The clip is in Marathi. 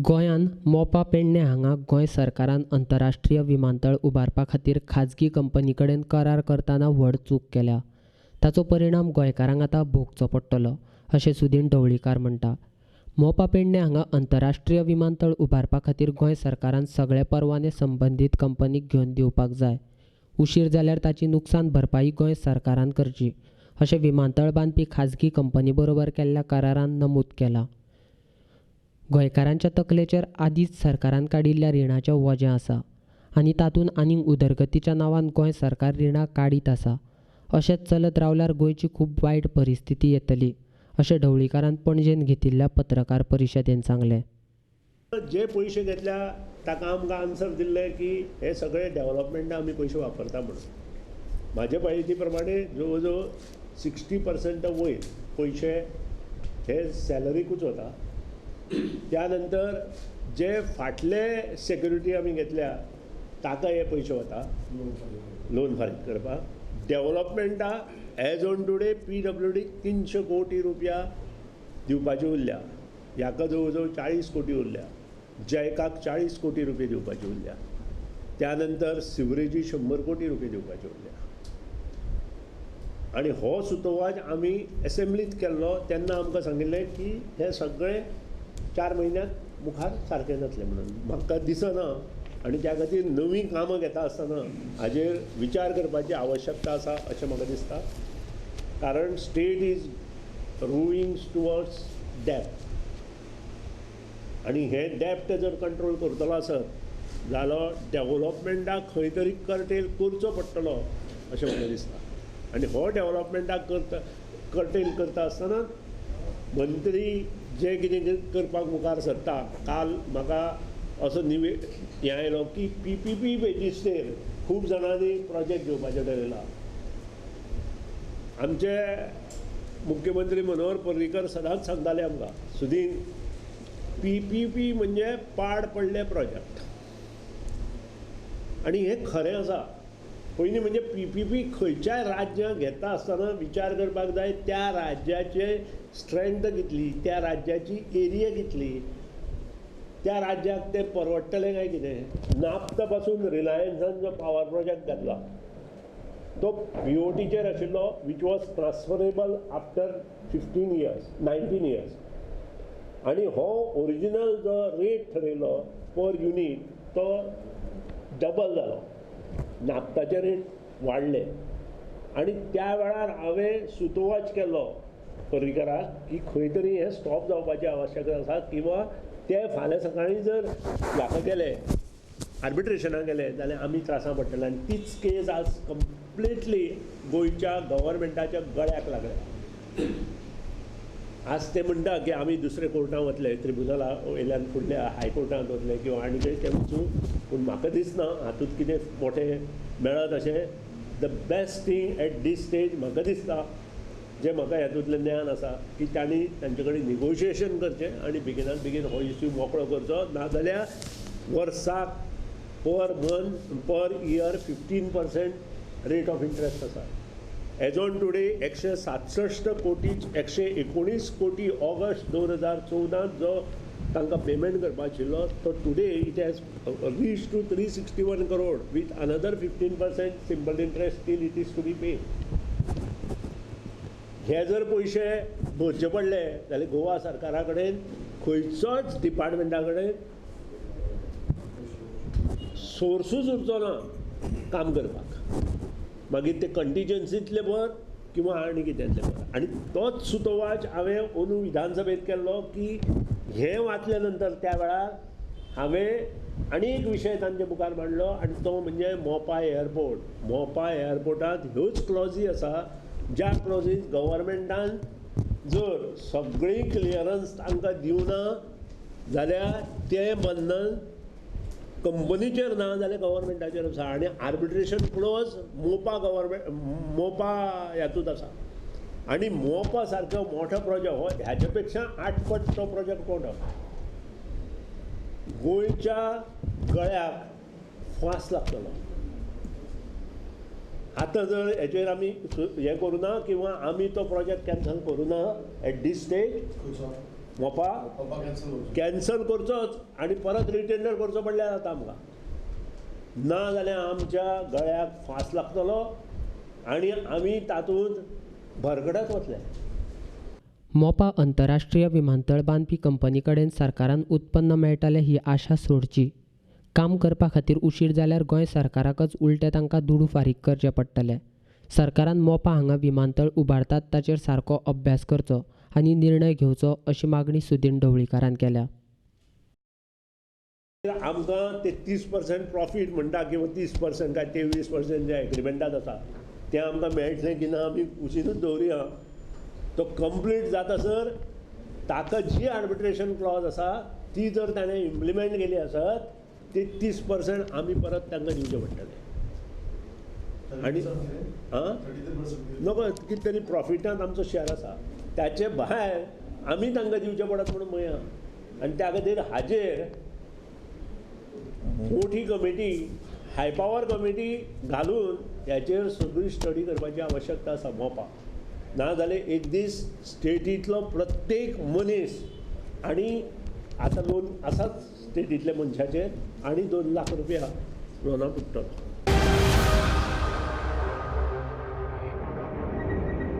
गोंयान मोपा पेडणे हांगा गोंय सरकारान अंतरराष्ट्रीय विमानतळ उबारपा खातीर खाजगी कंपनी कडेन करार करतना व्हड चूक केल्या. ताचो परिणाम गोंयकारांक आतां भोगचो पडटलो अशें सुदीन ढवळीकार म्हणटा. मोपा पेडणे हांगा अंतरराष्ट्रीय विमानतळ उबारपा खातीर गोंय सरकारान सगळे परवाने संबंदीत कंपनीक घेवन दिवपाक जाय. उशीर जाल्यार ताची नुकसान भरपाई गोंय सरकारान करची अशें विमानतळ बांदपी खाजगी कंपनी बरोबर केल्ल्या करारान नमूद केलां. गोंयकारांच्या तकलेचेर आदींच सरकारान काडिल्ल्या रिणाचें वजें आसा आनी तातूंत आनीक उदरगतीच्या नांवान गोंय सरकार रिणां काडीत आसा. अशेंच चलत रावल्यार गोंयची खूब वायट परिस्थिती येतली अशें ढवळीकारान पणजेन घेतिल्ल्या पत्रकार परिशदेंत सांगलें. जे पयशे घेतल्या ताका आमकां आन्सर दिल्ले की हे सगळे डेव्हलपमेंटा आमी पयशे वापरता म्हणून. म्हाजे म्हायती प्रमाणे जवळ जवळ 60% वयर पयशे हे सॅलरीकूच वता. त्या नंतर जे फाटले सेक्युरिटी आमी घेतल्या ताका हे पयशे वता लोन फारीक करपाक. डेव्हलपमेंटा एज ऑन टुडे PWD 300 कोटी रुपया दिवपाचे उरल्या. ह्याका जवळ जवळ 40 कोटी उरल्या. जयकाक 40 कोटी रुपये दिवपाचे उरल्या. त्यानंतर सिवरेजी 100 कोटी रुपये दिवपाचे उरल्या. आणि हो सुतोवाच आमी एसेंब्लीत केल्लो तेन्ना आमकां सांगिल्लें की हे सगळे 4 म्हयन्यांत मुखार सारकें जातलें म्हणून. म्हाका दिसना आनी त्या खातीर नवीं कामां घेता आसतना हाजेर विचार करपाची आवश्यकता आसा अशें म्हाका दिसता. कारण स्टेट इज रुईंग टुवर्ड्स डेप्थ आनी हे डेप्थ जर कंट्रोल करतलो आसत जाल्यार डेव्हलपमेंटाक खंय तरी कर्टेल करचो पडटलो अशें म्हाका दिसता. आनी हो डेव्हलपमेंटाक कर्टेल करता आसतना मंत्री जे कितें करपाक मुखार सरता. काल म्हाका असो हें आयलो की PPP बेजीसचेर खूब जाणांनी प्रोजेक्ट घेवपाचें थारायलां. आमचे मुख्यमंत्री मनोहर पर्रीकर सदांच सांगताले आमकां सुदीन PPP म्हणजे पाड पडले प्रोजेक्ट. आनी हें खरें आसा. पयलीं म्हणजे PPP खंयच्याय राज्याक घेता आसतना विचार करपाक जाय त्या राज्याचे स्ट्रेंथ कितली, त्या राज्याची एरिया कितली, त्या राज्याक ते परवडटलें काय कितें. नाफ्ता पासून रिलायन्सान जो पावर प्रोजेक्ट घातला तो BOTचेर आशिल्लो which was transferable after 19 years. आनी हो ओरिजिनल जो रेट थारायलो पर युनीट तो डबल जालो. नाफ्ताचे रेट वाडले आनी त्या वेळार हांवें सुतोवाच केलो पर्रीकराक की खंय तरी हें स्टॉप जावपाची आवश्यकता आसा किंवा ते फाल्यां सकाळीं जर हाका गेले आर्बिट्रेशनाक गेले जाल्यार आमी त्रासां पडटले. आनी तीच केस आज कंप्लिटली गोंयच्या गव्हर्मेंटाच्या गळ्याक लागल्या. आज ते म्हणटा की आमी दुसरे कोर्टांत वतले, ट्रिब्युनला वयल्यान फुडल्या हायकोर्टांत वतले किंवा आनी खंय तें वचूं. पूण म्हाका दिसना हातूंत कितें मोठें मेळत अशें. The best thing at this stage म्हाका दिसता जें म्हाका हातूंतलें ज्ञान आसा की तांणी तांचे कडेन निगोशिएशन करचें आनी बेगिनात बेगीन हो इश्यू मोकळो करचो. नाजाल्यार वर्साक per month per year 15% rate of interest आसा. एज ऑन टुडे 167 कोटी 119 कोटी ऑगस्ट 2014 जो तांकां पेमेंट करपाक आशिल्लो तो today it has reach to 361 crore with another 15% simple interest still it is to be paid. हे जर पयशे भरचे पडले जाल्यार गोवा सरकारा कडेन खंयचोच डिपार्टमेंटा कडेन सोर्सूच उरचो ना काम करपाक. मागीर ते कंटिजन्सींतले भर किंवा आनी कितेंतले भर. आनी तोच सुतोवाच हांवें अंदू विधानसभेंत केल्लो की हें वाचले नंतर त्या वेळार हांवें आनी एक विशय तांचे मुखार मांडलो आनी तो म्हणजे मोपा एअरपोर्ट. मोपा एअरपोर्टांत ह्योच क्लॉजी आसा ज्या क्लॉजीस गव्हर्मेंटान जर सगळी क्लियरन्स तांकां दिवना जाल्यार तें बंधन कंपनीचेर ना जाल्यार गव्हर्मेंटाचेर आसा. आनी आर्बिट्रेशन क्लोज मोपा हातूंत आसा. आनी मोपा सारको मोठो प्रोजेक्ट हो ह्याच्या पेक्षा 8 पट तो प्रोजेक्ट मोठो. गोंयच्या गळ्याक फास लागतलो. आतां जर हेचेर आमी हें करूं ना किंवा आमी तो प्रोजेक्ट कॅन्सल करूं ना एट दीस स्टेज मोपा कॅन्सल करचोच आनी परत रिटेंडर करचो पडल्यार जाता आमकां, ना जाल्यार आमच्या गळ्याक फास लागतलो आनी आमी तातूंत भरगडत वतले. मोपा अंतरराष्ट्रीय विमानतळ बांदपी कंपनी कडेन सरकारान उत्पन्न मेळटलें ही आशा सोडची. काम करपा खातीर उशीर जाल्यार गोंय सरकाराकच उलटें तांकां दुडू फारीक करचें पडटलें. सरकारान मोपा हांगा विमानतळ उबारतात ताचेर सारको अभ्यास करचो आनी निर्णय घेवचो अशी मागणी सुदीन ढवळीकारान केल्या. आमकां ते 30% प्रॉफीट म्हणटा किंवा 30% काय 23% जे एग्रिमेंटात आसा तें आमकां मेळटलें की ना आमी कुशीनूच दवरुया. तो कंप्लीट जातासर ताका जी आर्बिट्रेशन क्लॉज आसा ती जर ताणें इम्प्लिमेंट केली आसत ते 30% आमी परत तांकां दिवचे पडटले. आनी नको कितें तरी प्रॉफिटांत आमचो शेअर आसा त्याचे भायर आमी तांकां दिवचे पडत म्हणून म्हणया. आनी त्या खातीर हाजेर मोठी कमिटी, हाय पावर कमिटी घालून ह्याचेर सगळी स्टडी करपाची आवश्यकता आसा मोपा. ना जाल्यार एक दीस स्टेटींतलो प्रत्येक मनीस आनी आतां लोन आसाच स्टेटींतल्या मनशाचेर आनी 2 लाख रुपया लोना पडटलो.